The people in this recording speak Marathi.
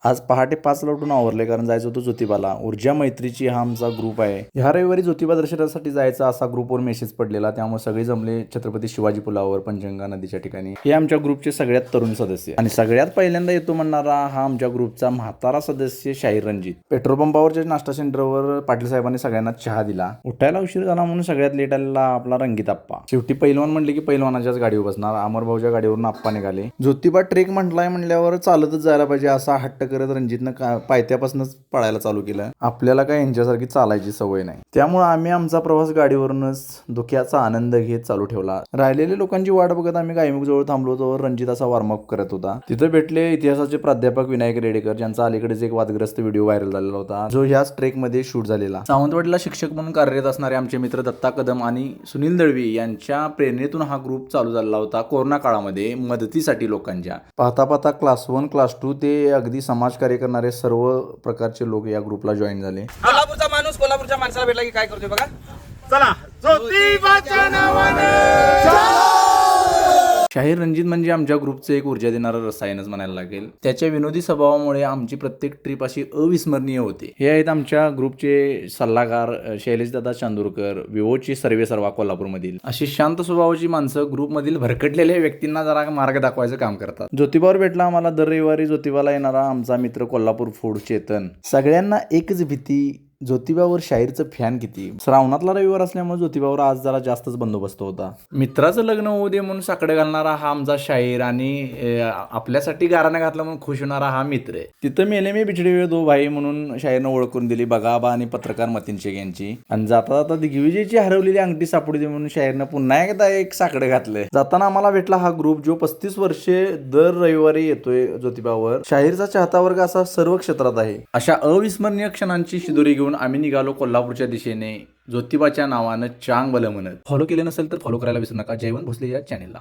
आज पहाटे 5ला उठून आवरले कारण जायचं होतं ज्योतिबाला. ऊर्जा मैत्रीची हा आमचा ग्रुप आहे. ह्या रविवारी ज्योतिबा दर्शनासाठी जायचा असा ग्रुपवर मेसेज पडलेला, त्यामुळे सगळे जमले छत्रपती शिवाजी पुलावर पंचगंगा नदीच्या ठिकाणी. हे आमच्या ग्रुपचे सगळ्यात तरुण सदस्य आणि सगळ्यात पहिल्यांदा येतो म्हणणारा हा आमच्या ग्रुपचा म्हातारा सदस्य शाहीर रणजित. पेट्रोल पंपावरच्या नाश्ता सेंटरवर पाटील साहेबांनी सगळ्यांना चहा दिला. उठायला उशीर झाला म्हणून सगळ्यात लेट आलेला आपला रंगीत आप्पा. शेवटी पैलवान म्हणले की पैलवानाच्याच गाडीवर बसणार. अमरभाऊच्या गाडीवरून आप्पा निघाले. ज्योतिबा ट्रेक म्हटलाय म्हणल्यावर चालतच जायला पाहिजे असा हट्ट करत रणजितनं पायथ्यापासूनच पळायला चालू केलं. आपल्याला काय यांच्यासारखी चालायची सवय नाही, त्यामुळे आम्ही आमचा प्रवास गाडीवरूनच धुक्याचा आनंद घेत चालू ठेवला. राहिलेल्या लोकांची वाट बघत आम्ही गायमुख जवळ थांबलो होतो. रणजित असा वॉर्मअप करत होता. तिथे भेटले इतिहासाचे प्राध्यापक विनायक रेडेकर, ज्यांचा अलीकडेच एक वादग्रस्त व्हिडिओ व्हायरल झालेला होता, जो ह्याच ट्रेक मध्ये शूट झालेला. सावंतवाडीला शिक्षक म्हणून कार्यरत असणारे आमचे मित्र दत्ता कदम आणि सुनील दळवी यांच्या प्रेरणेतून हा ग्रुप चालू झालेला होता. कोरोना काळामध्ये मदतीसाठी लोकांच्या. पाहता पाहता क्लास 1 क्लास 2 ते अगदी समाजकार्य करणारे सर्व प्रकारचे लोक या ग्रुपला जॉईन झाले. कोल्हापूरचा माणूस कोल्हापूरच्या माणसाला भेटला की काय करतोय बघा. चला ज्योतिबाच्या नावाने. शाहीर रणजित म्हणजे आमच्या ग्रुपचं एक ऊर्जा देणारं रसायनच म्हणायला लागेल. त्याच्या विनोदी स्वभावामुळे आमची प्रत्येक ट्रिप अशी अविस्मरणीय होते. हे आहेत आमच्या ग्रुपचे सल्लागार शैलेशदादा चांदूरकर, विवोचे सर्वेसर्वा कोल्हापूरमधील. अशी शांत स्वभावाची माणसं ग्रुपमधील भरकटलेल्या व्यक्तींना जरा मार्ग दाखवायचं काम करतात. ज्योतिबावर भेटला आम्हाला दर रविवारी ज्योतिबाला येणारा आमचा मित्र कोल्हापूर फूड चेतन. सगळ्यांना एकच भीती, ज्योतिबावर शाहीरचं फॅन किती. श्रावणातला रविवार असल्यामुळे ज्योतिबावर आज जरा जास्तच बंदोबस्त होता. मित्राचं लग्न होऊ दे म्हणून साकडे घालणारा हा आमचा शाहीर आणि आपल्यासाठी गाराणं घातला म्हणून खुश होणारा हा मित्र आहे. तिथं मेले मी बिछडे हुए दो भाई म्हणून शाहीरनं ओळख करून दिली बगाबा आणि पत्रकार मतीन शेख यांची. आणि जाता जाता दिग्विजयची हरवलेली अंगठी सापडू दे म्हणून शाहीरनं पुन्हा एकदा एक साकडे घातलंय. जाताना आम्हाला भेटला हा ग्रुप जो 35 वर्षे दर रविवारी येतोय ज्योतिबावर. शाहीरचा चाहता वर्ग असा सर्व क्षेत्रात आहे. अशा अविस्मरणीय क्षणांची शिदोरी घेऊन आम्ही निघालो कोल्हापूरच्या दिशेने ज्योतिबाच्या नावानं चांग भलं म्हणत. फॉलो केलं नसेल तर फॉलो करायला विसरू नका जयवंत भोसले या चॅनेलला.